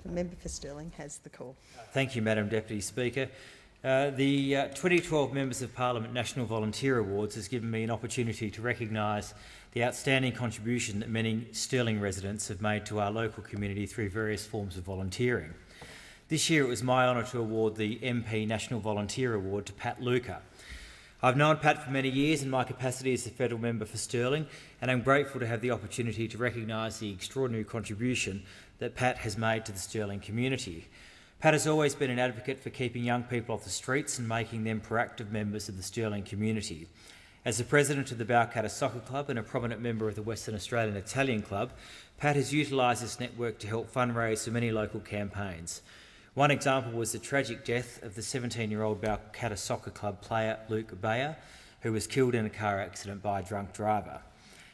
The member for Stirling has the call. Thank you, Madam Deputy Speaker. The 2012 Members of Parliament National Volunteer Awards has given me an opportunity to recognise the outstanding contribution that many Stirling residents have made to our local community through various forms of volunteering. This year it was my honour to award the MP National Volunteer Award to Pat Luca. I've known Pat for many years in my capacity as the federal member for Stirling, and I'm grateful to have the opportunity to recognise the extraordinary contribution that Pat has made to the Stirling community. Pat has always been an advocate for keeping young people off the streets and making them proactive members of the Stirling community. As the president of the Balcatta Soccer Club and a prominent member of the Western Australian Italian Club, Pat has utilised this network to help fundraise for many local campaigns. One example was the tragic death of the 17-year-old Balcatta Soccer Club player Luke Bayer, who was killed in a car accident by a drunk driver.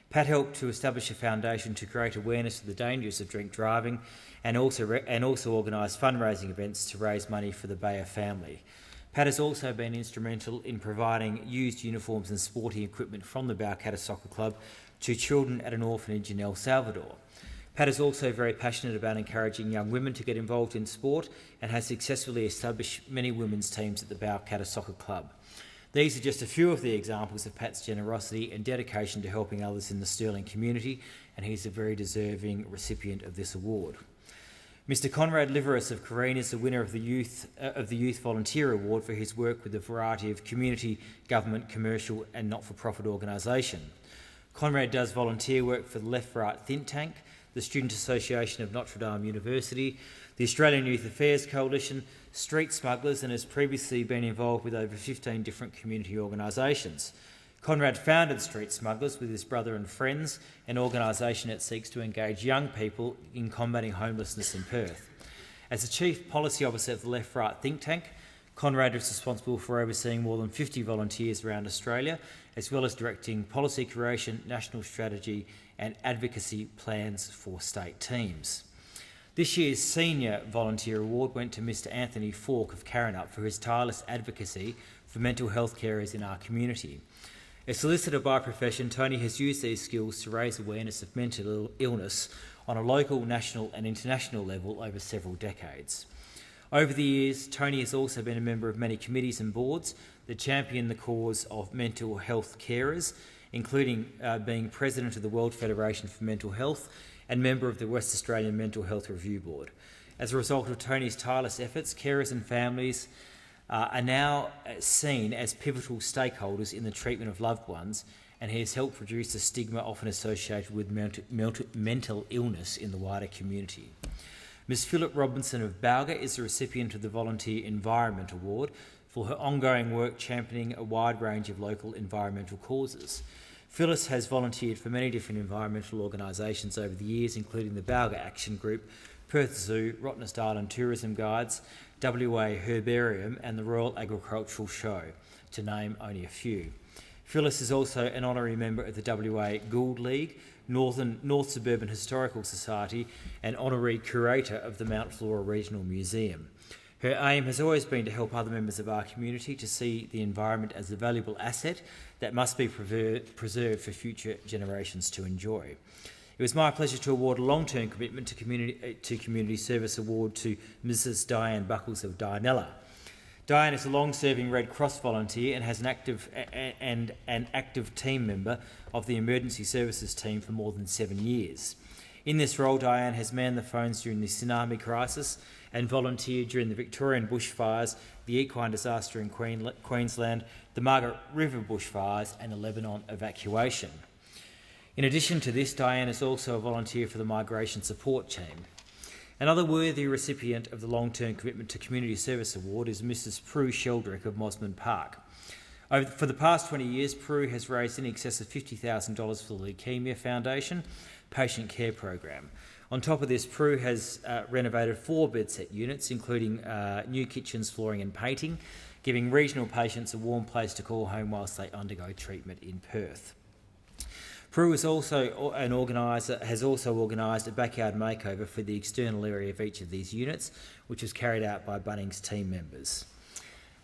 Pat helped to establish a foundation to create awareness of the dangers of drink driving and also organise fundraising events to raise money for the Bayer family. Pat has also been instrumental in providing used uniforms and sporting equipment from the Balcatta Soccer Club to children at an orphanage in El Salvador. Pat is also very passionate about encouraging young women to get involved in sport and has successfully established many women's teams at the Balcatta Soccer Club. These are just a few of the examples of Pat's generosity and dedication to helping others in the Stirling community, and he's a very deserving recipient of this award. Mr Conrad Liveris of Keenan is the winner of the Youth Volunteer Award for his work with a variety of community, government, commercial and not-for-profit organisations. Conrad does volunteer work for the Left-Right think tank, the Student Association of Notre Dame University, the Australian Youth Affairs Coalition, Street Smugglers, and has previously been involved with over 15 different community organisations. Conrad founded Street Smugglers with his brother and friends, an organisation that seeks to engage young people in combating homelessness in Perth. As the Chief Policy Officer of the Left-Right think tank, Conrad is responsible for overseeing more than 50 volunteers around Australia, as well as directing policy creation, national strategy and advocacy plans for state teams. This year's Senior Volunteer Award went to Mr Anthony Fowke of Karrinyup for his tireless advocacy for mental health carers in our community. A solicitor by profession, Tony has used these skills to raise awareness of mental illness on a local, national and international level over several decades. Over the years, Tony has also been a member of many committees and boards that champion the cause of mental health carers, including being president of the World Federation for Mental Health and member of the West Australian Mental Health Review Board. As a result of Tony's tireless efforts, carers and families are now seen as pivotal stakeholders in the treatment of loved ones, and he has helped reduce the stigma often associated with mental illness in the wider community. Ms Phylis Robertson of Fowke is the recipient of the Volunteer Environment Award for her ongoing work championing a wide range of local environmental causes. Phylis has volunteered for many different environmental organisations over the years, including the Fowke Action Group, Perth Zoo, Rottnest Island Tourism Guides, WA Herbarium and the Royal Agricultural Show, to name only a few. Phylis is also an honorary member of the WA Gould League, North Suburban Historical Society and honorary curator of the Mount Flora Regional Museum. Her aim has always been to help other members of our community to see the environment as a valuable asset that must be preserved for future generations to enjoy. It was my pleasure to award a long-term commitment to community service award to Mrs Dianne Buckles of Dianella. Dianne is a long-serving Red Cross volunteer and has an active team member of the emergency services team for more than 7 years. In this role, Dianne has manned the phones during the tsunami crisis and volunteered during the Victorian bushfires, the equine disaster in Queensland, the Margaret River bushfires and the Lebanon evacuation. In addition to this, Dianne is also a volunteer for the Migration Support Team. Another worthy recipient of the Long-Term Commitment to Community Service Award is Mrs Prue Sheldrick of Mosman Park. For the past 20 years, Prue has raised in excess of $50,000 for the Leukaemia Foundation patient care program. On top of this, Prue has renovated 4 bedset units, including new kitchens, flooring and painting, giving regional patients a warm place to call home whilst they undergo treatment in Perth. Prue is also has also organised a backyard makeover for the external area of each of these units, which was carried out by Bunnings team members.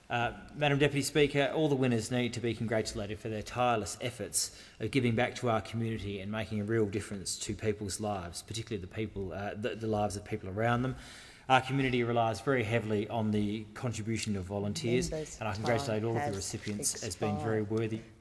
Madam Deputy Speaker, all the winners need to be congratulated for their tireless efforts of giving back to our community and making a real difference to people's lives, particularly the lives of people around them. Our community relies very heavily on the contribution of volunteers, Members' and I congratulate time all of the has recipients as being very expired. worthy